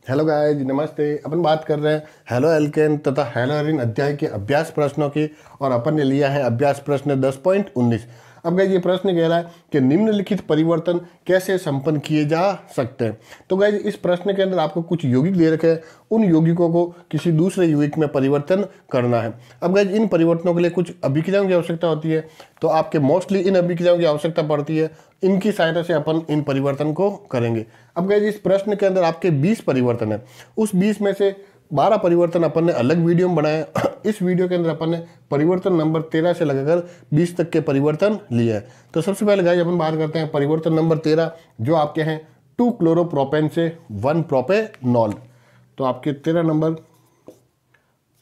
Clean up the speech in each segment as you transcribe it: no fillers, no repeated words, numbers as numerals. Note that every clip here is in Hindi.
हेलो गाइस, नमस्ते। अपन बात कर रहे हैं हेलो एल्केन तथा हेलो एरिन अध्याय के अभ्यास प्रश्नों की। और अपन ने लिया है अभ्यास प्रश्न 10.19। अब गाइस ये प्रश्न कह रहा है कि निम्नलिखित परिवर्तन कैसे संपन्न किए जा सकते हैं। तो गाइस इस प्रश्न के अंदर आपको कुछ यौगिक दे रखे हैं, उन यौगिकों को किसी दूसरे यौगिक में परिवर्तन करना है। अब गाइस इन परिवर्तनों के लिए कुछ अभिक्रियाओं की आवश्यकता होती है, तो आपके मोस्टली इन अभिक्रियाओं की आवश्यकता पड़ती है। इनकी सहायता से अपन इन परिवर्तन को करेंगे। अब गाइस इस प्रश्न के अंदर आपके 20 परिवर्तन है, उस 20 में से 12 परिवर्तन अपन ने अलग वीडियो में बनाए। इस वीडियो के अंदर अपन ने परिवर्तन नंबर 13 से लगाकर 20 तक के परिवर्तन लिए हैं। तो सबसे पहले गाइस अपन बात करते हैं परिवर्तन नंबर 13, जो आपके हैं 2 क्लोरोप्रोपेन से 1 प्रोपेनॉल। तो आपके 13 नंबर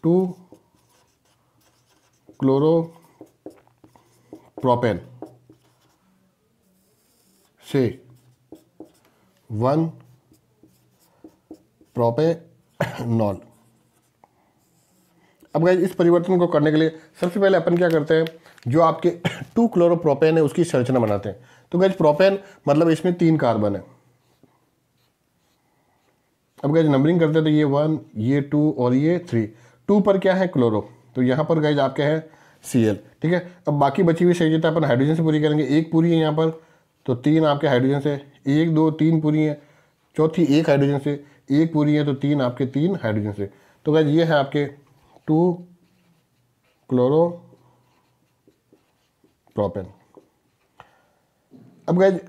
2 क्लोरोप्रोपेन से 1 प्रोपेनॉल। अब गाइस इस परिवर्तन को करने के लिए सबसे पहले अपन क्या करते हैं, जो आपके 2 क्लोरोप्रोपेन है उसकी संरचना बनाते हैं। तो गाइस प्रोपेन मतलब इसमें 3 कार्बन है। अब गाइस नंबरिंग करते हैं, तो ये 1, ये 2 और ये 3। 2 पर क्या है क्लोरो, तो यहाँ पर गाइस आपके है Cl। ठीक है, अब बाकी बची हुई संयोजकता अपन हाइड्रोजन से पूरी करेंगे। एक पूरी है यहाँ पर, तो 3 आपके हाइड्रोजन से, 1 2 3 पूरी है, चौथी एक हाइड्रोजन से, एक पूरी है, तो 3 आपके 3 हाइड्रोजन से। तो गाइस ये है आपके 2 क्लोरोप्रोपेन। अब गाइस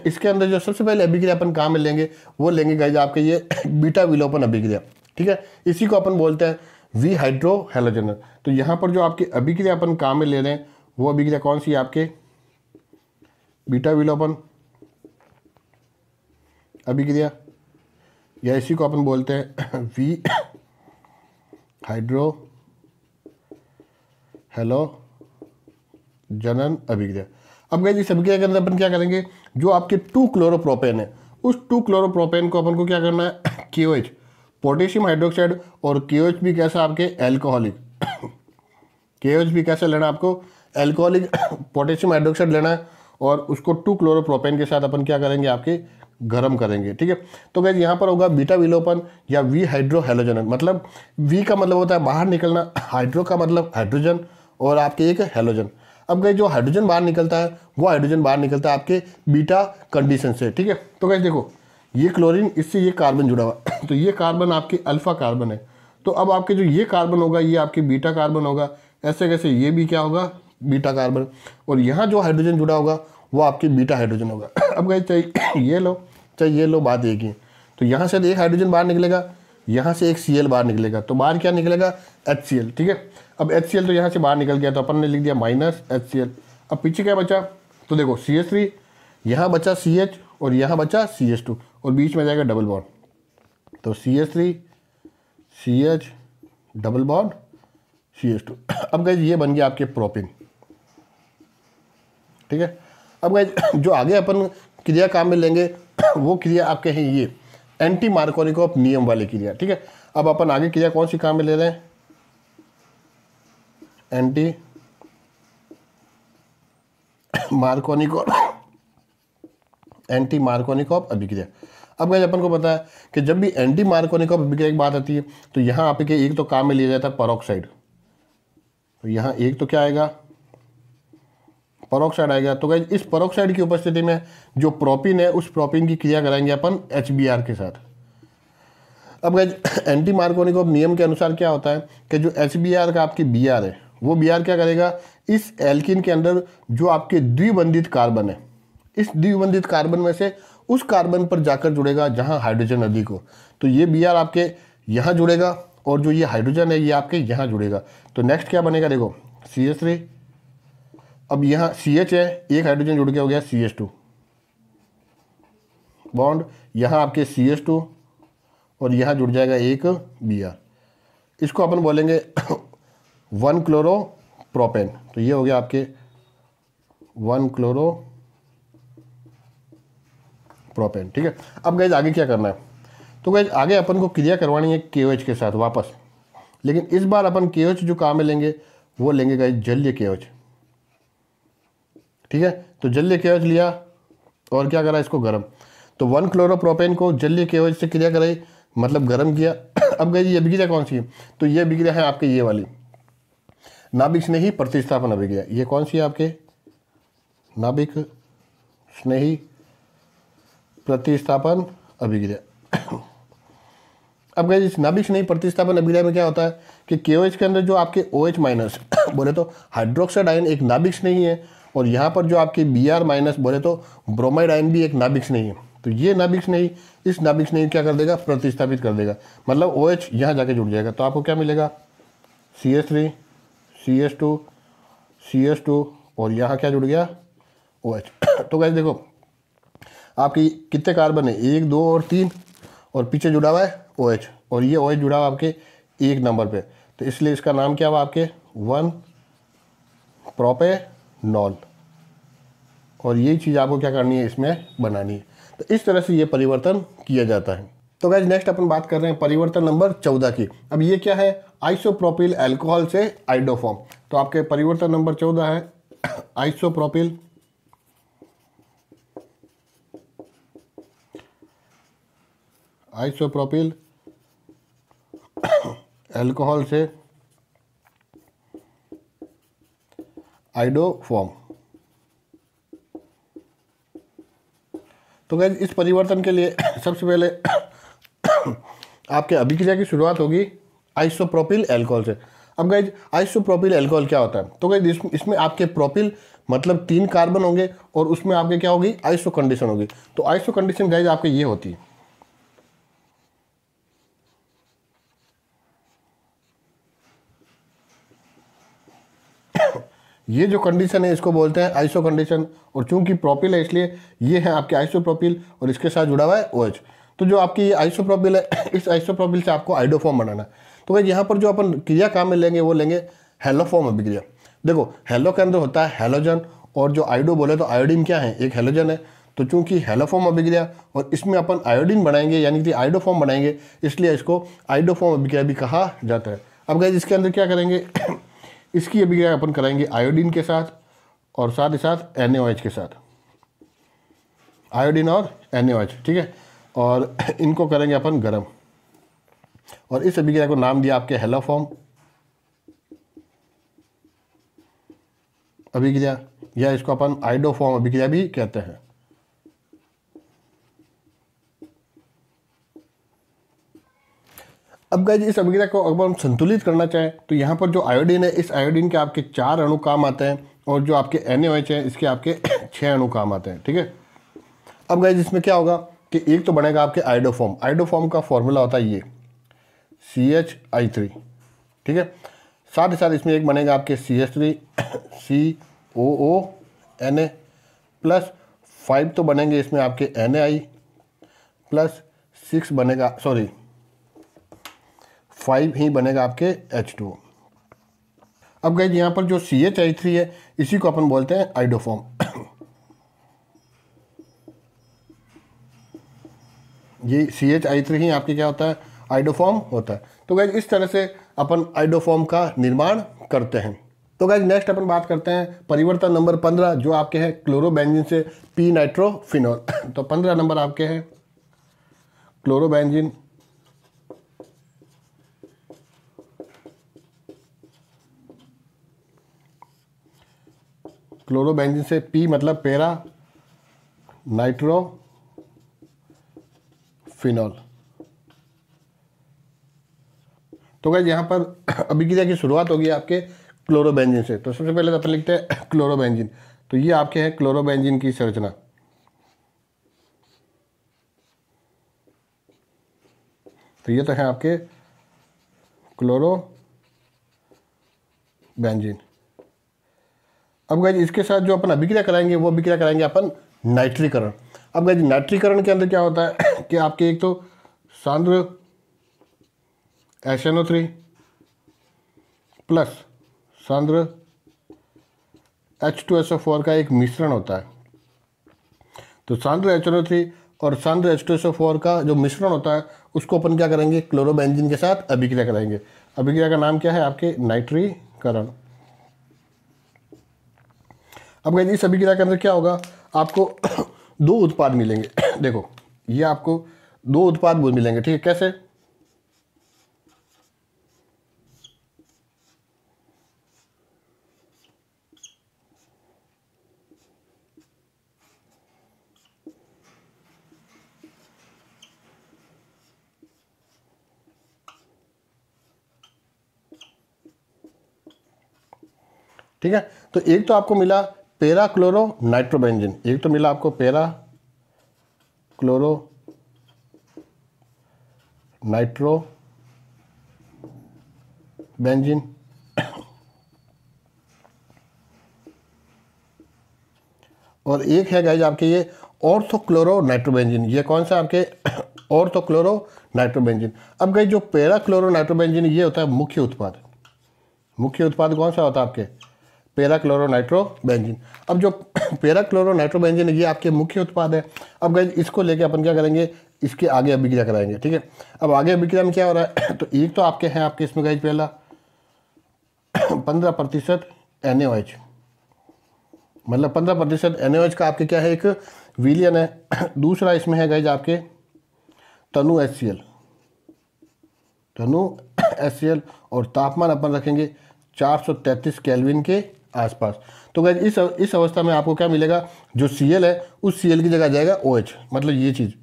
इसके अंदर जो सबसे पहले अभिक्रिया अपन कहाँ में लेंगे, वो लेंगे गाइस आपके ये बीटा विलोपन अभिक्रिया। ठीक है, इसी को अपन बोलते हैं वी हाइड्रो हैलोजन। तो यहाँ पर जो आपकी अभिक्रिया अपन कहाँ में ले रहे हैं, वो अभिक्रिया कौन सी है, आपके बीटा विलोपन अभिक्रिया, या इसी को अपन बोलते हैं वी हाइड्रो हैलोजन अभिक्रिया। अब गाइस इस अभिक्रिया के अंदर अपन क्या करेंगे, जो आपके 2 क्लोरोप्रोपेन है, उस 2 क्लोरोप्रोपेन को अपन को क्या करना है, KOH पोटेशियम हाइड्रोक्साइड, और KOH भी कैसा आपके एल्कोहलिक। KOH भी कैसे लेना है आपको, एल्कोहलिक पोटेशियम हाइड्रोक्साइड लेना है, और उसको 2 क्लोरोप्रोपेन के साथ अपन क्या करेंगे, आपके गर्म करेंगे। ठीक है, तो गाइस यहाँ पर होगा बीटा विलोपन या वी हाइड्रो हैलोजन। मतलब वी का मतलब होता है बाहर निकलना, हाइड्रो का मतलब हाइड्रोजन, और आपके एक हैलोजन। अब गाइस जो हाइड्रोजन बाहर निकलता है, वो हाइड्रोजन बाहर निकलता है आपके बीटा कंडीशन से। ठीक है, तो गाइस देखो ये क्लोरीन, इससे ये कार्बन जुड़ा हुआ तो ये कार्बन आपके अल्फा कार्बन है। तो अब आपके जो ये कार्बन होगा, ये आपके बीटा कार्बन होगा। ऐसे कैसे, ये भी क्या होगा, बीटा कार्बन, और यहाँ जो हाइड्रोजन जुड़ा होगा वो आपके बीटा हाइड्रोजन होगा। अब गाइस चाहे ये लो चाहे ये लो, बात एक ही। तो यहाँ से एक हाइड्रोजन बाहर निकलेगा, यहाँ से एक Cl बाहर निकलेगा, तो बाहर क्या निकलेगा, HCl। ठीक है, अब HCl तो यहाँ से बाहर निकल गया, तो अपन ने लिख दिया -HCl। अब पीछे क्या बचा, तो देखो CH3, यहाँ बचा CH, और यहाँ बचा CH2, और बीच में जाएगा डबल बॉन्ड, तो CH3 CH double bond CH2। अब गाइस ये बन गया आपके प्रोपेन। ठीक है, अब गाइस जो आगे अपन क्रिया काम में लेंगे, वो क्रिया आपके हैं ये एंटी मार्कोनिकॉफ नियम वाली क्रिया। ठीक है, अब अपन आगे क्रिया कौन सी काम में ले रहे हैं, एंटी मार्कोनिकॉफ अभिक्रिया। अब गाइस अपन को पता है कि जब भी एंटी मार्कोनिकॉफ अभिक्रिया की बात आती है, तो यहाँ आपके एक तो काम में लिया जाता है परोक्साइड। तो यहाँ एक तो क्या आएगा, परोक्साइड आएगा। तो गाइस इस परोक्साइड की उपस्थिति में जो प्रोपीन है, उस प्रोपीन की क्रिया कराएंगे अपन HBr के साथ। अब गाइस एंटी मार्कोनिकॉफ नियम के अनुसार क्या होता है कि जो HBr का आपकी Br है, वो Br क्या करेगा, इस एल्कीन के अंदर जो आपके द्विबंधित कार्बन है, इस द्विबंधित कार्बन में से उस कार्बन पर जाकर जुड़ेगा जहां हाइड्रोजन अधिक हो। तो ये Br आपके यहाँ जुड़ेगा, और जो ये हाइड्रोजन है ये आपके यहाँ जुड़ेगा। तो नेक्स्ट क्या बनेगा, देखो CH3, अब यहाँ CH है, एक हाइड्रोजन जुड़ के हो गया CH2 बॉन्ड, यहाँ आपके CH2, और यहाँ जुड़ जाएगा एक Br। इसको अपन बोलेंगे 1 क्लोरोप्रोपेन। तो ये हो गया आपके 1 क्लोरोप्रोपेन। ठीक है, अब गाइस आगे क्या करना है, तो गाइस आगे अपन को क्रिया करवानी है KOH के साथ वापस, लेकिन इस बार अपन KOH जो काम में लेंगे, वो लेंगे गाइस जलीय KOH। ठीक है, तो जलीय KOH लिया और क्या करा, इसको गर्म। तो 1 क्लोरोप्रोपेन को जलीय KOH से क्रिया कराई, मतलब गर्म किया। अब गई ये अभिक्रिया कौन सी है, तो ये अभिक्रिया है आपके ये वाली नाभिक स्नेही प्रतिस्थापन अभिक्रिया। ये कौन सी है आपके, नाभिक स्नेही प्रतिस्थापन अभिक्रिया। अब गई इस नाभिक स्नेही प्रतिस्थापन अभिक्रिया में क्या होता है कि KOH के अंदर जो आपके OH माइनस बोले तो हाइड्रोक्साइड आयन एक नाभिक स्नेही है, और यहाँ पर जो आपके Br माइनस बोले तो ब्रोमाइड आयन भी एक नाभिक स्नेही है। तो ये नाभिक स्नेही इस नाभिक स्नेही क्या कर देगा, प्रतिस्थापित कर देगा, मतलब OH यहाँ जाके जुड़ जाएगा। तो आपको क्या मिलेगा, CH3 CH2 CH2 और यहाँ क्या जुड़ गया, OH। तो गाइस देखो आपकी कितने कार्बन है, 1 2 और 3, और पीछे जुड़ा हुआ है OH, और ये OH जुड़ा हुआ आपके 1 नंबर पे, तो इसलिए इसका नाम क्या हुआ आपके 1 प्रोपेनॉल। और यही चीज़ आपको क्या करनी है, इसमें बनानी है। तो इस तरह से ये परिवर्तन किया जाता है। तो गाइस नेक्स्ट अपन बात कर रहे हैं परिवर्तन नंबर 14 की। अब ये क्या है, आइसोप्रोपिल अल्कोहल से आइडोफॉर्म। तो आपके परिवर्तन नंबर 14 है आइसोप्रोपिल अल्कोहल से आइडोफॉर्म। तो गाइस इस परिवर्तन के लिए सबसे पहले आपके अभिक्रिया की शुरुआत होगी आइसोप्रोपिल अल्कोहल से। अब गाइस आइसोप्रोपिल अल्कोहल क्या होता है, तो गाइस इसमें आपके प्रोपिल मतलब 3 कार्बन होंगे, और उसमें आपके क्या होगी, आइसो कंडीशन होगी। तो आइसो कंडीशन गाइस आपके ये होती है, ये जो कंडीशन है इसको बोलते हैं आइसो कंडीशन। और चूंकि प्रोपिल है इसलिए ये है आपके आइसोप्रोपिल, और इसके साथ जुड़ा हुआ है OH। तो जो आपकी ये आइसोप्रोपिल है, इस आइसोप्रोपिल से आपको आइडोफॉर्म बनाना है। तो भाई यहाँ पर जो अपन क्रिया काम में लेंगे वो लेंगे हेलोफॉर्म अभिक्रिया। देखो हेलो के अंदर होता है हेलोजन, और जो आइडो बोले तो आयोडीन क्या है, एक हेलोजन है। तो चूंकि हेलोफॉर्म अभिक्रिया और इसमें अपन आयोडीन बनाएंगे यानी कि आइडोफॉर्म बनाएंगे, इसलिए इसको आइडोफॉर्म अभिक्रिया भी कहा जाता है। अब गाइस इसके अंदर क्या करेंगे इसकी अभिक्रिया अपन कराएंगे आयोडीन के साथ, और साथ ही साथ NaOH के साथ, आयोडीन और NaOH, ठीक है। और इनको करेंगे अपन गरम, और इस अभिक्रिया को नाम दिया आपके हेलोफॉर्म अभिक्रिया, या इसको अपन आइडोफॉर्म अभिक्रिया भी कहते हैं। अब गाइस इस अभिक्रिया को अगर हम संतुलित करना चाहें तो यहाँ पर जो आयोडीन है, इस आयोडीन के आपके 4 अणु काम आते हैं, और जो आपके NaOH है इसके आपके 6 अणु काम आते हैं, ठीक है। अब गाइस इसमें क्या होगा कि एक तो बनेगा आपके आइडोफॉर्म। आइडोफॉर्म का फॉर्मूला होता है ये CH3, ठीक है। साथ ही साथ इसमें एक बनेगा आपके CH3 COONA प्लस 5 तो बनेंगे इसमें आपके NaI प्लस 6 बनेगा, सॉरी 5 ही बनेगा आपके H2। अब गाइस यहाँ पर जो CHI3 है इसी को अपन बोलते हैं आइडोफॉर्म। ये CHI3 ही आपके क्या होता है, आइडोफॉर्म होता है। तो गाइस इस तरह से अपन आइडोफॉर्म का निर्माण करते हैं। तो गाइस नेक्स्ट अपन बात करते हैं परिवर्तन नंबर 15 जो आपके हैं क्लोरोबेंजीन से पी नाइट्रोफिनॉल। तो 15 नंबर आपके हैं क्लोरोबेंजीन क्लोरोबेंजीन से पी मतलब पैरा नाइट्रोफिनॉल। तो गाइस यहाँ पर अभिक्रिया की शुरुआत होगी आपके क्लोरोबेंजीन से। तो सबसे पहले अपन लिखते हैं क्लोरोबेंजीन। तो ये आपके हैं क्लोरोबेंजीन की संरचना। तो ये तो है आपके क्लोरोबेंजीन। अब गाइस इसके साथ जो अपन अभिक्रिया कराएंगे वो अभिक्रिया कराएंगे अपन नाइट्रीकरण। अब गाइस नाइट्रीकरण के अंदर क्या होता है कि आपके एक तो सांद्र HNO3 प्लस सांद्र H2SO4 का एक मिश्रण होता है। तो सांद्र HNO3 और सांद्र H2SO4 का जो मिश्रण होता है उसको अपन क्या करेंगे, क्लोरोबेंजीन के साथ अभिक्रिया कराएंगे। अभिक्रिया का नाम क्या है आपके नाइट्रीकरण। अब गाइस इस अभिक्रिया के अंदर क्या होगा, आपको 2 उत्पाद मिलेंगे। देखो ये आपको दो उत्पाद मिलेंगे, ठीक है। कैसे? ठीक है, तो एक तो आपको मिला पेरा क्लोरो नाइट्रोबेंजीन, एक तो मिला आपको पेरा क्लोरो नाइट्रो बेंजीन, और एक है गाइज आपके ये ऑर्थोक्लोरो नाइट्रोबेंजीन। ये कौन सा आपके ऑर्थोक्लोरो नाइट्रोबेंजीन। अब गाइज जो पेरा क्लोरो नाइट्रोबेंजीन ये होता है मुख्य उत्पाद। मुख्य उत्पाद कौन सा होता है आपके? पेरा क्लोरो नाइट्रोबेंजीन। अब जो पेरा क्लोरो नाइट्रोबेंजीन ये आपके मुख्य उत्पाद है। अब गाइज इसको लेके अपन क्या करेंगे, इसके आगे अभिक्रिया कराएंगे, ठीक है। अब आगे अभिक्रिया में क्या हो रहा है तो एक तो आपके हैं आपके इसमें गाइज पहला 15% NaOH, मतलब 15% NaOH का आपके क्या है एक विलियन है। दूसरा इसमें है गाइज आपके तनु HCl और तापमान अपन रखेंगे 433 केल्विन के आसपास। तो गाइज इस अवस्था में आपको क्या मिलेगा, जो Cl है उस Cl की जगह जाएगा OH, मतलब ये चीज़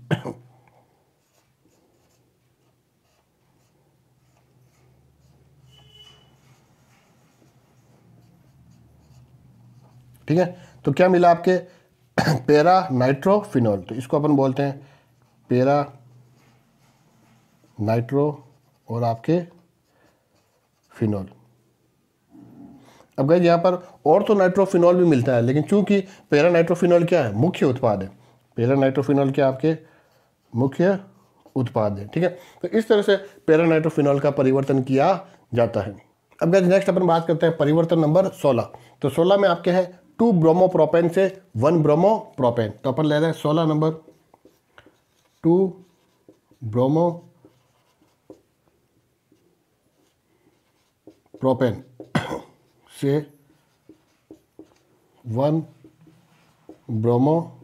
ठीक है। तो क्या मिला आपके पेरा नाइट्रोफिनॉल, तो इसको अपन बोलते हैं पेरा नाइट्रो और आपके फिनॉल। अब गाइस यहाँ पर और तो नाइट्रोफिनॉल भी मिलता है, लेकिन चूंकि पेरा नाइट्रोफिनॉल क्या है, मुख्य उत्पाद है। पेरा नाइट्रोफिनॉल क्या आपके मुख्य उत्पाद है, ठीक है। तो इस तरह से पेरा नाइट्रोफिनॉल का परिवर्तन किया जाता है। अब गाइस नेक्स्ट अपन बात करते हैं परिवर्तन नंबर 16। तो 16 में आपके है 2 ब्रोमोप्रोपेन से 1 ब्रोमोप्रोपेन। तो अपन ले रहे हैं 16 नंबर 2 ब्रोमोप्रोपेन से 1 ब्रोमोप्रोपेन।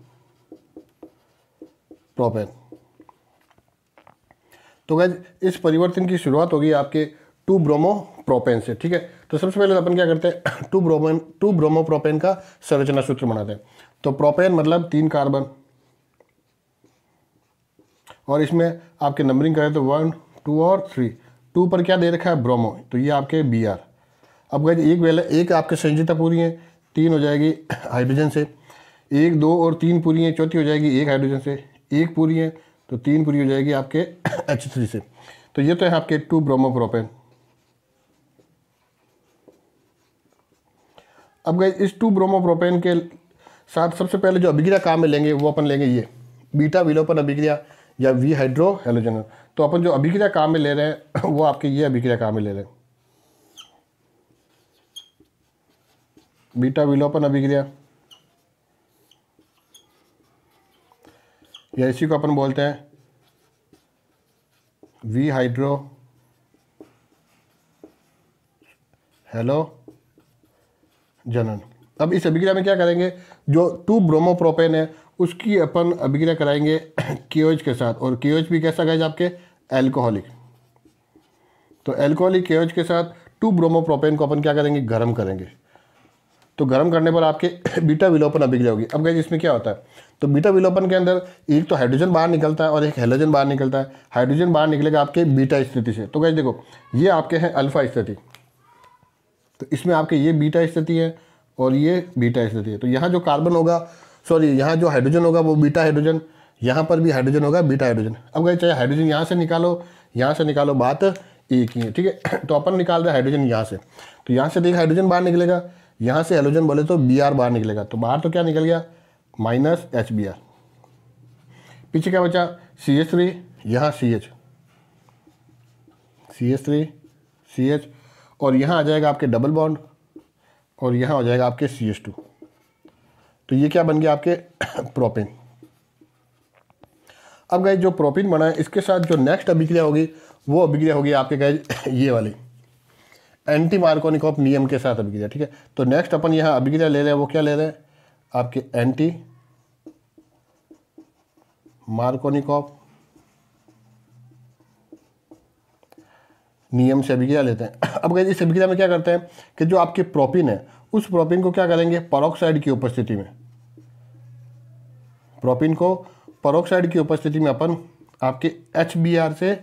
तो गाइस इस परिवर्तन की शुरुआत होगी आपके 2 ब्रोमोप्रोपेन से, ठीक है। तो सबसे पहले अपन क्या करते हैं 2 ब्रोमोप्रोपेन का संरचना सूत्र बनाते हैं। तो प्रोपेन मतलब 3 कार्बन, और इसमें आपके नंबरिंग करें तो 1 2 और 3। 2 पर क्या दे रखा है ब्रोमो, तो ये आपके Br। अब गाइस एक आपके संयोजकता पूरी है, 3 हो जाएगी हाइड्रोजन से, 1 2 और 3 पूरी है, चौथी हो जाएगी 1 हाइड्रोजन से, 1 पूरी है तो 3 पूरी हो जाएगी आपके H3 से। तो ये तो है आपके 2 ब्रोमोप्रोपेन। अब गाइस इस 2 ब्रोमोप्रोपेन के साथ सबसे पहले जो अभिक्रिया काम में लेंगे वो अपन लेंगे ये बीटा विलोपन अभिक्रिया या वी हाइड्रो हैलोजन। तो अपन जो अभिक्रिया काम में ले रहे हैं वो आपके ये अभिक्रिया काम में ले रहे हैं, बीटा विलोपन अभिक्रिया, या इसी को अपन बोलते हैं वी हाइड्रो हैलोजन। अब इस अभिक्रिया में क्या करेंगे, जो 2 ब्रोमोप्रोपेन है उसकी अपन अभिक्रिया कराएंगे KOH के साथ, और KOH भी कैसा गाइस आपके एल्कोहलिक। तो एल्कोहलिक KOH के साथ 2 ब्रोमोप्रोपेन को अपन क्या करेंगे, गर्म करेंगे। तो गर्म करने पर आपके बीटा विलोपन अभिक्रिया होगी। अब गाइस इसमें क्या होता है, तो बीटा विलोपन के अंदर एक तो हाइड्रोजन बाहर निकलता है और एक हैलोजन बाहर निकलता है। हाइड्रोजन बाहर निकलेगा आपके बीटा स्थिति से। तो गाइस देखो ये आपके हैं अल्फा स्थिति, तो इसमें आपके ये बीटा स्थिति है और ये बीटा स्थिति है। तो यहाँ जो कार्बन होगा, सॉरी यहाँ जो हाइड्रोजन होगा वो बीटा हाइड्रोजन, यहाँ पर भी हाइड्रोजन होगा बीटा हाइड्रोजन। अब गाइस चाहे हाइड्रोजन यहाँ से निकालो, बात एक ही है, ठीक है। तो अपन निकाल रहे हैं हाइड्रोजन यहाँ से, तो यहाँ से देख हाइड्रोजन बाहर निकलेगा, यहाँ से हैलोजन बोले तो Br बाहर निकलेगा। तो बाहर तो क्या निकल गया -HBr। पीछे क्या बचा CH3, यहाँ CH3 और यहाँ आ जाएगा आपके डबल बॉन्ड और यहाँ हो जाएगा आपके CH2। तो ये क्या बन गया आपके प्रोपेन। अब गाइस जो प्रोपेन बना है इसके साथ जो नेक्स्ट अभिक्रिया होगी वो अभिक्रिया होगी आपके गाइस ये वाली एंटी मार्कोनिकॉफ नियम के साथ अभिक्रिया, ठीक है। तो नेक्स्ट अपन यहाँ अभिक्रिया ले रहे हैं, वो क्या ले रहे हैं आपके एंटी मार्कोनिकॉफ नियम से अभिक्रिया लेते हैं। अब गाइस इस अभिक्रिया में क्या करते हैं कि जो आपके प्रोपिन है उस प्रोपिन को क्या करेंगे, पेरोक्साइड की उपस्थिति में, प्रोपिन को पेरोक्साइड की उपस्थिति में अपन आपके HBr से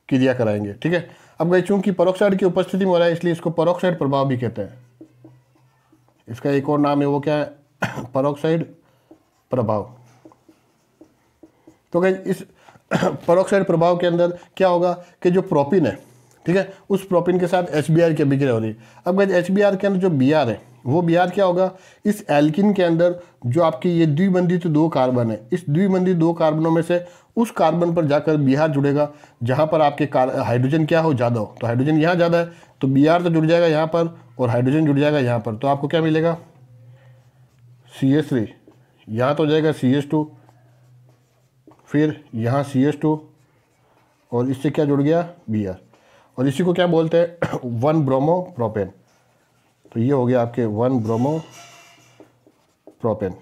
क्रिया कराएंगे। ठीक है। अब गाइस चूंकि पेरोक्साइड की उपस्थिति में हो रहा है इसलिए इसको पेरोक्साइड प्रभाव भी कहते हैं। इसका एक और नाम है, वो क्या है, पेरोक्साइड प्रभाव। तो गाइस इस पेरोक्साइड प्रभाव के अंदर क्या होगा कि जो प्रोपिन है, ठीक है, उस प्रोपिन के साथ HBr की अभिक्रिया हो रही है। अब गाइस HBr के अंदर जो Br है वो Br क्या होगा, इस एल्किन के अंदर जो आपकी ये द्विबंधित दो कार्बन है, इस द्विबंधित दो कार्बनों में से उस कार्बन पर जाकर Br जुड़ेगा जहाँ पर आपके हाइड्रोजन क्या हो, ज़्यादा हो। तो हाइड्रोजन यहाँ ज़्यादा है तो Br तो जुड़ जाएगा यहाँ पर और हाइड्रोजन जुड़ जाएगा यहाँ पर। तो आपको क्या मिलेगा, CH3, यहाँ तो हो जाएगा CH2, फिर यहाँ CH2 और इससे क्या जुड़ गया, Br, और इसी को क्या बोलते हैं, 1 ब्रोमो प्रोपेन। तो ये हो गया आपके 1 ब्रोमो प्रोपेन।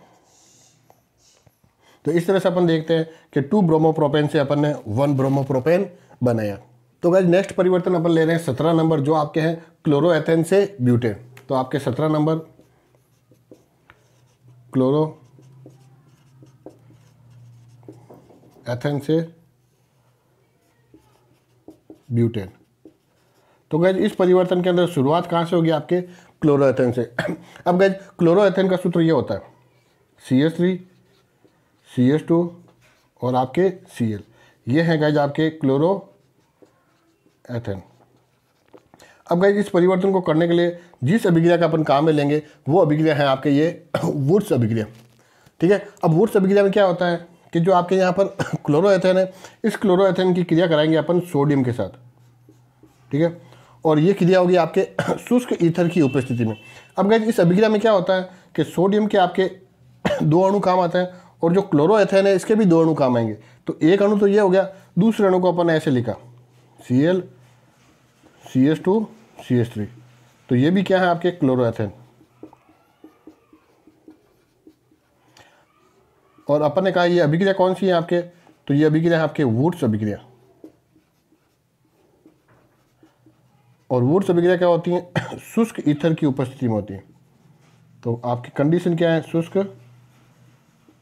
तो इस तरह से अपन देखते हैं कि 2 ब्रोमो प्रोपेन से अपन ने 1 ब्रोमो प्रोपेन बनाया। तो गाइस नेक्स्ट परिवर्तन अपन ले रहे हैं 17 नंबर, जो आपके हैं क्लोरोएथेन से ब्यूटेन। तो आपके 17 नंबर क्लोरोएथेन से ब्यूटेन। तो गाइस इस परिवर्तन के अंदर शुरुआत कहाँ से होगी, आपके क्लोरोएथेन से। अब गाइस क्लोरोएथेन का सूत्र ये होता है CH3 CH2 और आपके Cl, ये है गाइस आपके क्लोरोएथेन। अब गाइस इस परिवर्तन को करने के लिए जिस अभिक्रिया का अपन काम में लेंगे वो अभिक्रिया है आपके ये वुड्स अभिक्रिया। ठीक है। अब वुड्स अभिक्रिया में क्या होता है कि जो आपके यहाँ पर क्लोरोएथेन है, इस क्लोरोएथेन की क्रिया कराएंगे अपन सोडियम के साथ। ठीक है। और ये क्रिया होगी आपके शुष्क ईथर की उपस्थिति में। अब गाइस इस अभिक्रिया में क्या होता है कि सोडियम के आपके 2 अणु काम आते हैं और जो क्लोरोएथेन है इसके भी 2 अणु काम आएंगे। तो एक अणु तो ये हो गया, दूसरे अणु को अपन ऐसे लिखा Cl CH2 CH3। तो ये भी क्या है आपके क्लोरोएथेन। और अपन ने कहा ये अभिक्रिया कौन सी है आपके, तो ये अभिक्रिया है आपके वुड्स अभिक्रिया। और वुड्स अभिक्रिया क्या होती है, शुष्क ईथर की उपस्थिति में होती है। तो आपकी कंडीशन क्या है, शुष्क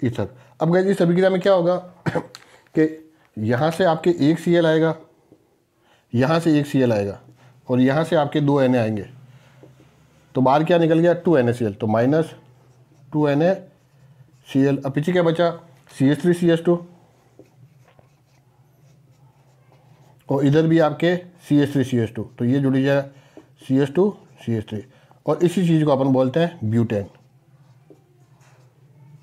ईथर। अब गाइस इस अभिक्रिया में क्या होगा कि यहाँ से आपके एक Cl आएगा, यहाँ से एक Cl आएगा और यहाँ से आपके 2 Na आएंगे। तो बाहर क्या निकल गया, 2 NaCl, तो -2 NaCl। अब पीछे क्या बचा, CH3 CH2 और इधर भी आपके CH3 CH2। तो ये जुड़ी जाए CH2 CH3 और इसी चीज़ को अपन बोलते हैं ब्यूटेन।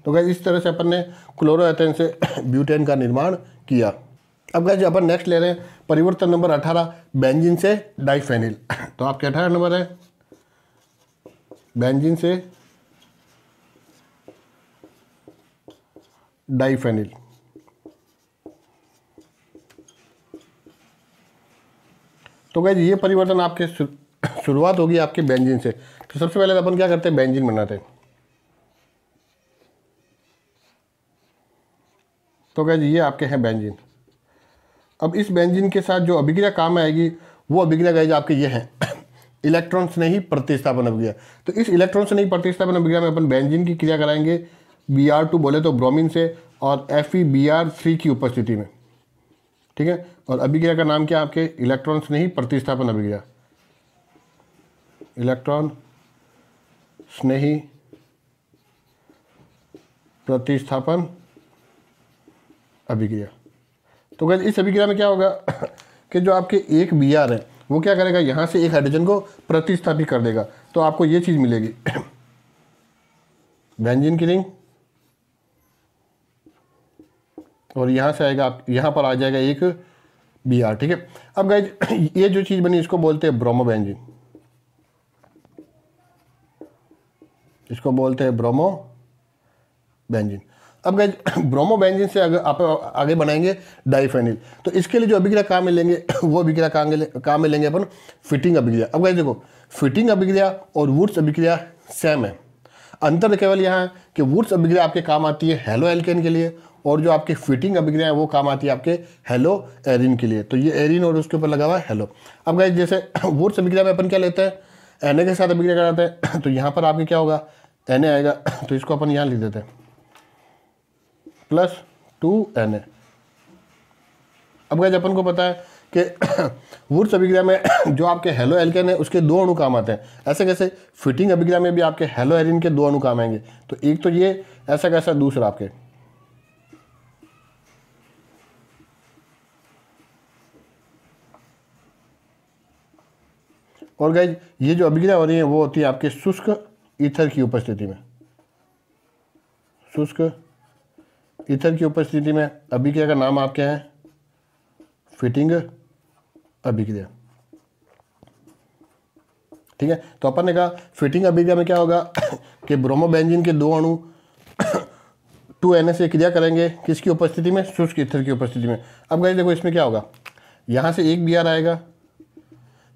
तो गाइस इस तरह से अपन ने क्लोरोएथेन से ब्यूटेन का निर्माण किया। अब गाइस अपन नेक्स्ट ले रहे हैं परिवर्तन नंबर 18, बेंजीन से डाइफेनिल। तो आपके 18 नंबर है बेंजीन से डाइफेनिल। तो गाइस ये परिवर्तन आपके शुरुआत होगी आपके बेंजीन से। तो सबसे पहले अपन क्या करते हैं, बेंजीन बनाते हैं। तो गाइस ये आपके हैं बेंजीन। अब इस बेंजीन के साथ जो अभिक्रिया काम में आएगी वो अभिक्रिया गाइस आपके ये है इलेक्ट्रॉन स्नेही प्रतिस्थापन अभिक्रिया। तो इस इलेक्ट्रॉन स्नेही प्रतिस्थापन अभिक्रिया में अपन बेंजीन की क्रिया कराएंगे Br2 बोले तो ब्रोमीन से और FeBr3 की उपस्थिति में। ठीक है। और अभिक्रिया का नाम क्या आपके इलेक्ट्रॉन स्नेही प्रतिस्थापन अभिक्रिया, इलेक्ट्रॉन स्नेही प्रतिस्थापन अभिक्रिया। तो गाइस इस अभिक्रिया में क्या होगा कि जो आपके एक Br है वो क्या करेगा, यहाँ से एक हाइड्रोजन को प्रतिस्थापित कर देगा। तो आपको ये चीज़ मिलेगी बेंजीन की रिंग और यहाँ से आएगा आप, यहाँ पर आ जाएगा एक Br। ठीक है। अब गाइस ये जो चीज़ बनी इसको बोलते हैं ब्रोमोबेंजीन, इसको बोलते हैं ब्रोमोबेंजीन। अब गाइस ब्रोमोबेंजीन से अगर आप आगे बनाएंगे डाइफेनिल। तो इसके लिए जो अभिक्रिया काम में लेंगे वो अभिक्रिया काम में लेंगे अपन फिटिंग अभिक्रिया। अब गाइस देखो फिटिंग अभिक्रिया और वुड्स अभिक्रिया सेम है, अंतर केवल यहाँ है कि वुड्स अभिक्रिया आपके काम आती है हेलो एल्केन के लिए, और जो आपकी फिटिंग अभिक्रिया है वो काम आती है आपके हेलो एरिन के लिए। तो ये एरिन और उसके ऊपर लगा हुआ है हेलो। अब गाइस जैसे वुड्स अभिक्रिया में अपन क्या लेते हैं, Na के साथ अभिक्रिया कराते हैं, तो यहाँ पर आपके क्या होगा, Na आएगा, तो इसको अपन यहाँ लिख देते हैं +2Na। अब गाइस अपन को पता है कि वुड्स अभिक्रिया में जो आपके हेलो एल्केन है उसके 2 अणु काम आते हैं। ऐसे कैसे, फिटिंग अभिक्रिया में भी आपके हेलो एरिन के 2 अणु काम आएंगे। तो एक तो ये ऐसा कैसा, दूसरा आपके और गाइज ये जो अभिक्रिया हो रही है वो होती है आपके शुष्क ईथर की उपस्थिति में। शुष्क ईथर की उपस्थिति में अभिक्रिया का नाम आप क्या है, फिटिंग अभिक्रिया। ठीक है, तो अपन ने कहा फिटिंग अभिक्रिया में क्या होगा कि ब्रोमोबेंजीन के 2 अणु 2Na से क्रिया करेंगे, किसकी उपस्थिति में, शुष्क ईथर की उपस्थिति में। अब गाइस देखो इसमें क्या होगा, यहाँ से एक Br आएगा,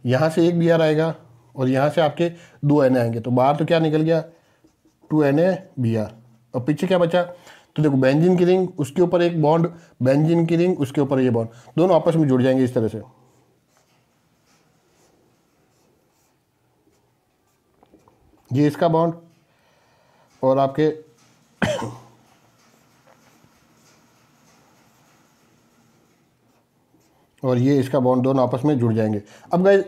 यहाँ से एक Br आएगा, और यहाँ से आपके 2 Na आएंगे। तो बाहर तो क्या निकल गया, 2Na Br, और पीछे क्या बचा, तो देखो बेंजीन की रिंग, उसके ऊपर एक बॉन्ड, बेंजीन की रिंग, उसके ऊपर ये बॉन्ड, दोनों आपस में जुड़ जाएंगे इस तरह से। ये इसका बॉन्ड और आपके और ये इसका बॉन्ड, दोनों आपस में जुड़ जाएंगे। अब गाइस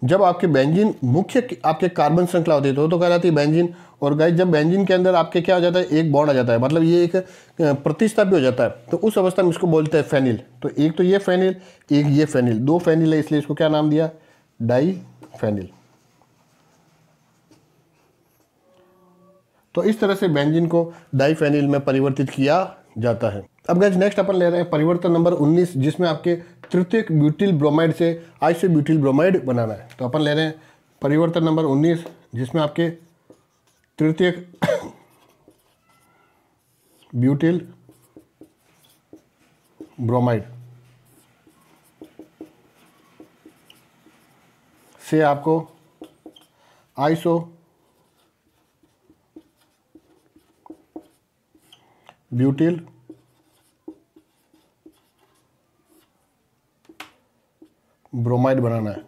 जब आपके बेंजीन मुख्य आपके कार्बन श्रृंखला होती है तो कहलाती है बेंजीन। और गाइस जब बेंजीन के अंदर आपके क्या हो जाता है, एक बॉन्ड आ जाता है, मतलब ये एक प्रतिस्थापी हो जाता है, तो उस अवस्था में इसको बोलते हैं फेनिल। तो एक तो ये फेनिल, एक ये फेनिल, 2 फेनिल है, इसलिए इसको क्या नाम दिया, डाई फेनिल। तो इस तरह से बेंजीन को डाइफेनिल में परिवर्तित किया जाता है। अब गाइस नेक्स्ट अपन ले रहे हैं परिवर्तन नंबर 19, जिसमें आपके तृतीयक ब्यूटिल ब्रोमाइड से आइसोब्यूटिल ब्रोमाइड बनाना है। तो अपन ले रहे हैं परिवर्तन नंबर 19, जिसमें आपके तृतीयक ब्यूटिल ब्रोमाइड से आपको आइसो ब्यूटिल ब्रोमाइड बनाना है।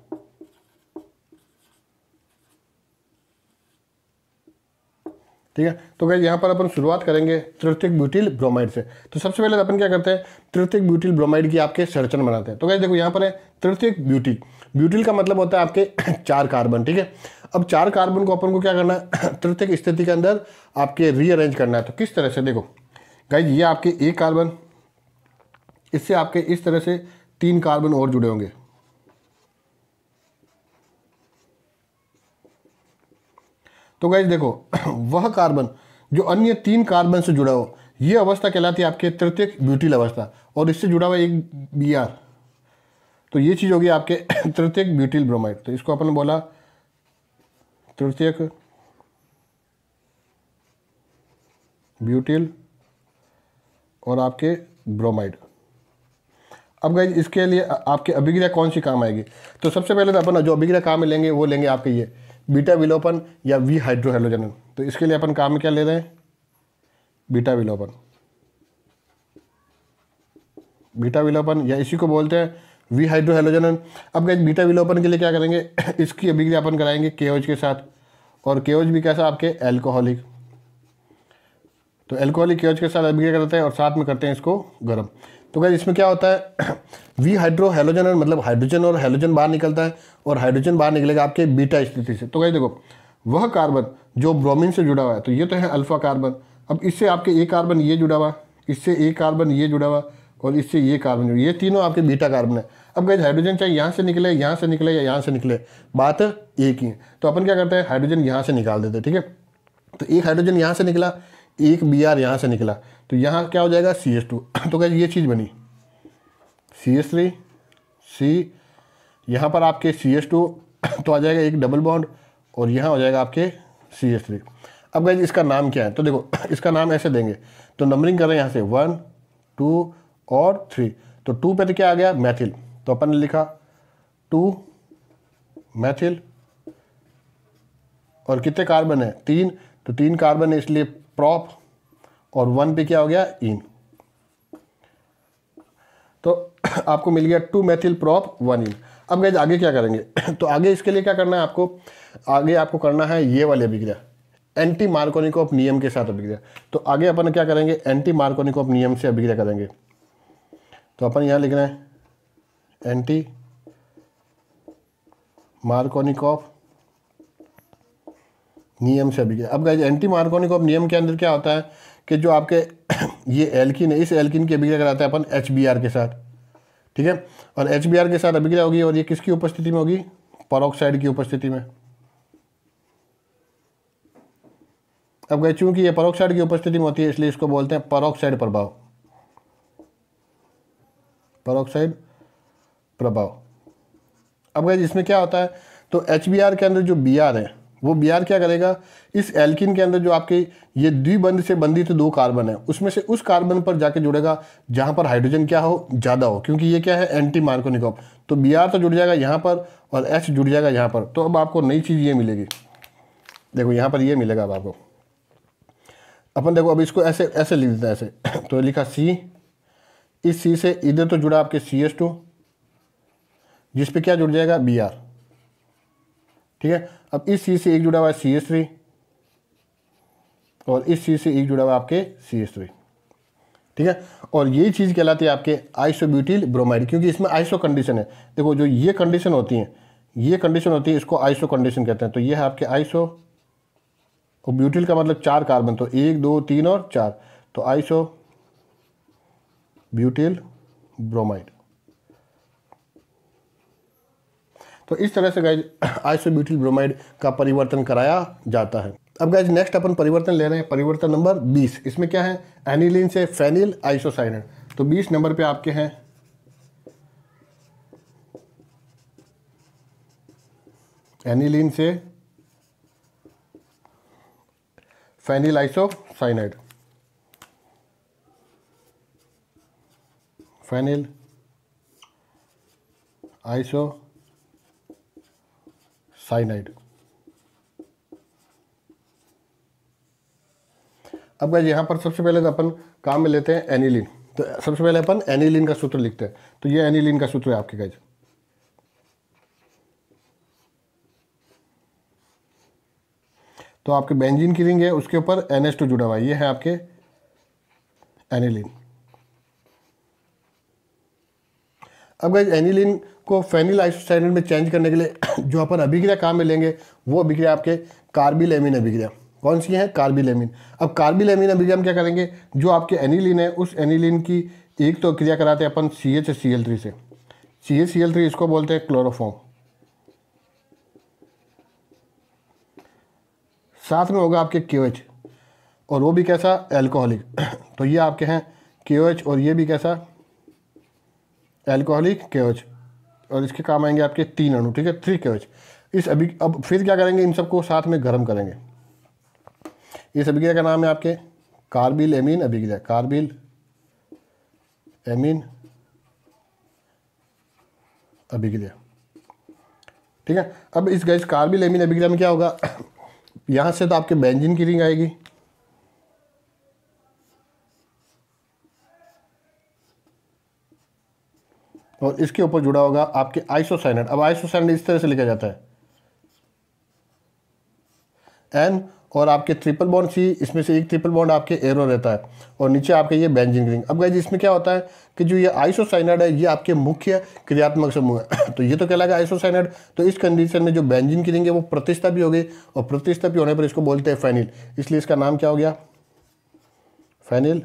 ठीक है, तो गाइस यहाँ पर अपन शुरुआत करेंगे तृतीयक ब्यूटिल ब्रोमाइड से। तो सबसे पहले अपन क्या करते हैं, तृतीयक ब्यूटिल ब्रोमाइड की आपके संरचना बनाते हैं। तो गाइस देखो यहाँ पर है तृतीयक ब्यूटिल, ब्यूटिल का मतलब होता है आपके 4 कार्बन। ठीक है, अब 4 कार्बन को अपन को क्या करना है, तृतीयक स्थिति के अंदर आपके रीअरेंज करना है। तो किस तरह से, देखो गाइस ये आपके एक कार्बन, इससे आपके इस तरह से 3 कार्बन और जुड़े होंगे। तो गाइस देखो वह कार्बन जो अन्य 3 कार्बन से जुड़ा हो, यह अवस्था कहलाती है आपके तृतीयक ब्यूटिल अवस्था, और इससे जुड़ा हुआ एक Br, तो ये चीज होगी आपके तृतीयक ब्यूटिल ब्रोमाइड। तो इसको अपन बोला तृतीयक ब्यूटिल और आपके ब्रोमाइड। अब गाइस इसके लिए आपके अभिक्रिया कौन सी काम आएगी, तो सबसे पहले तो अपन जो अभिक्रिया काम में लेंगे वो लेंगे आपके ये बीटा विलोपन या वी हाइड्रोहेलोजन। तो इसके लिए अपन काम में क्या ले रहे हैं, बीटा विलोपन, बीटा विलोपन या इसी को बोलते हैं वी हाइड्रोहेलोजन। अब गाइस बीटा विलोपन के लिए क्या करेंगे, इसकी अभिक्रिया अपन कराएंगे KOH के साथ, और KOH भी कैसा आपके एल्कोहलिक। तो एल्कोहलिक KOH के साथ अभिक्रिया करते हैं और साथ में करते हैं इसको गर्म। तो गाइस इसमें क्या होता है, वी हाइड्रोहेलोजन मतलब हाइड्रोजन और हेलोजन बाहर निकलता है, और हाइड्रोजन बाहर निकलेगा आपके बीटा स्थिति से। तो गाइस देखो वह कार्बन जो ब्रोमीन से जुड़ा हुआ है, तो ये तो है अल्फा कार्बन। अब इससे आपके एक कार्बन ये जुड़ा हुआ, इससे एक कार्बन ये जुड़ा हुआ, और इससे ये कार्बन जुड़ा, ये तीनों आपके बीटा कार्बन है। अब गाइस हाइड्रोजन चाहे यहाँ से निकले, यहाँ से निकले या यहाँ से निकले, बात एक ही है। तो अपन क्या करते हैं, हाइड्रोजन यहाँ से निकाल देते हैं। ठीक है, तो एक हाइड्रोजन यहाँ से निकला, एक Br यहाँ से निकला, तो यहाँ क्या हो जाएगा CH2। तो गाइस ये चीज़ बनी CH3 C, यहाँ पर आपके CH2 तो आ जाएगा एक डबल बॉन्ड, और यहाँ हो जाएगा आपके CH3। अब गाइस इसका नाम क्या है, तो देखो इसका नाम ऐसे देंगे, तो नंबरिंग कर रहे हैं यहाँ से 1 2 और 3। तो 2 पे तो क्या आ गया, मैथिल, तो अपन ने लिखा 2 मैथिल, और कितने कार्बन है, 3, तो 3 कार्बन है, इसलिए प्रॉप और 1 पे क्या हो गया, इन। तो आपको मिल गया 2 मेथिल प्रॉप 1 इन। अब गाइस आगे क्या करेंगे तो आगे इसके लिए क्या करना है आपको, आगे आपको करना है ये वाली अभिक्रिया एंटी मार्कोनिकॉफ नियम के साथ अभिक्रिया। तो आगे अपन क्या करेंगे, एंटी मार्कोनिकॉफ नियम से अभिक्रिया करेंगे। तो अपन यहाँ लिखना है एंटी मार्कोनिकॉफ नियम से अभिक्रिया। अब गाइस एंटी मार्कोनिकॉफ नियम के अंदर क्या होता है कि जो आपके ये एल्किन है, इस एल्किन की अभिक्रिया कराते हैं अपन HBr के साथ, ठीक है। और HBr के साथ अभिक्रिया होगी और ये किसकी उपस्थिति में होगी, पेरोक्साइड की उपस्थिति में। अब गाइस चूंकि ये पेरोक्साइड की उपस्थिति में होती है इसलिए इसको बोलते हैं पेरोक्साइड प्रभाव, पेरोक्साइड प्रभाव। अब गाइस इसमें क्या होता है, तो HBr के अंदर जो Br है वो Br क्या करेगा, इस एल्किन के अंदर जो आपके ये द्विबंध से बंधित 2 कार्बन है उसमें से उस कार्बन पर जाके जुड़ेगा जहां पर हाइड्रोजन क्या हो, ज़्यादा हो, क्योंकि ये क्या है एंटी मार्कोनिकॉफ। तो Br तो जुड़ जाएगा यहाँ पर और H जुड़ जाएगा यहाँ पर। तो अब आपको नई चीज़ ये मिलेगी, देखो यहाँ पर ये मिलेगा अब आपको। अपन देखो अब इसको ऐसे ऐसे लिख देते हैं ऐसे तो लिखा C, इस C से इधर तो जुड़ा आपके CH2 जिस पे क्या जुड़ जाएगा Br, ठीक है। अब इस C से एक जुड़ा हुआ है CH3 और इस C से एक जुड़ा हुआ है आपके CH3, ठीक है। और यही चीज़ कहलाती है आपके आइसोब्यूटिल ब्रोमाइड, क्योंकि इसमें आइसो कंडीशन है। देखो जो ये कंडीशन होती है, ये कंडीशन होती है, इसको आइसो कंडीशन कहते हैं। तो ये है आपके आइसो, और ब्यूटिल का मतलब 4 कार्बन, तो 1 2 3 और 4, तो आइसो ब्यूटिल ब्रोमाइड। तो इस तरह से गाइज आइसोब्यूटिल ब्रोमाइड का परिवर्तन कराया जाता है। अब गाइज नेक्स्ट अपन परिवर्तन ले रहे हैं, परिवर्तन नंबर 20। इसमें क्या है, एनिलीन से फेनिल आइसोसाइनेट। तो 20 नंबर पे आपके हैं एनिलीन से फेनिल आइसोसाइनेट, फेनिल आइसोसाइनाइड। अब गाइस यहाँ पर सबसे पहले तो अपन काम में लेते हैं एनिलीन। तो सबसे पहले अपन एनिलीन का सूत्र लिखते हैं। तो ये एनिलीन का सूत्र है आपके गाइस, तो आपके बेंजीन की रिंग है उसके ऊपर NH2 जुड़ा हुआ है, ये है आपके एनिलीन। अब गाइस एनिलीन को फेनिल आइसोसाइनेट में चेंज करने के लिए जो अपन अभिक्रिया काम में लेंगे वो अभिक्रिया आपके कार्बिल एमीन अभिक्रिया। कौन सी है, कार्बिल एमीन। अब कार्बिल एमीन अभिक्रिया में क्या करेंगे, जो आपके एनिलीन है उस एनिलीन की एक तो क्रिया कराते हैं अपन CHCl3 से, CHCl3 इसको बोलते हैं क्लोरोफॉर्म। साथ में होगा आपके KOH, और वो भी कैसा, एल्कोहलिक। तो ये आपके हैं KOH और ये भी कैसा, एल्कोहलिक KOH, और इसके काम आएंगे आपके 3 अणु, ठीक है, 3 KOH। अब फिर क्या करेंगे, इन सबको साथ में गर्म करेंगे। इस अभिक्रिया का नाम है आपके कार्बिल एमीन अभिक्रिया, कार्बिल एमीन अभिक्रिया, ठीक है। अब इस गैस कार्बिल एमीन अभिक्रिया में क्या होगा, यहाँ से तो आपके बेंजीन की रिंग आएगी, और इसके ऊपर जुड़ा होगा आपके आइसोसाइनेट। अब आइसोसाइनेट इस तरह से लिखा जाता है N, और आपके ट्रिपल बॉन्ड C, इसमें से एक ट्रिपल बॉन्ड आपके एरो रहता है, और नीचे आपके ये बेंजीन रिंग। अब गाइस इसमें क्या होता है कि जो ये आइसोसाइनेट है ये आपके मुख्य क्रियात्मक समूह है तो ये तो कहलाएगा आइसोसाइनेट। तो इस कंडीशन में जो बेंजीन की रिंग है वो प्रतिस्थापी हो गई, और प्रतिस्थापी होने पर इसको बोलते हैं फेनिल, इसलिए इसका नाम क्या हो गया, फेनिल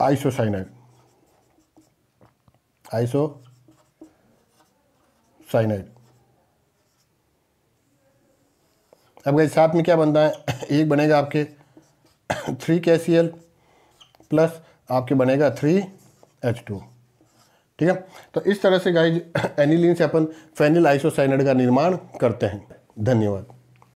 आइसोसाइनेट, आइसोसाइनेट। अब गाइस साथ में क्या बनता है, एक बनेगा आपके 3KCl प्लस आपके बनेगा 3H2, ठीक है। तो इस तरह से गाइस एनिलीन से अपन फेनिल आइसोसाइनेट का निर्माण करते हैं। धन्यवाद।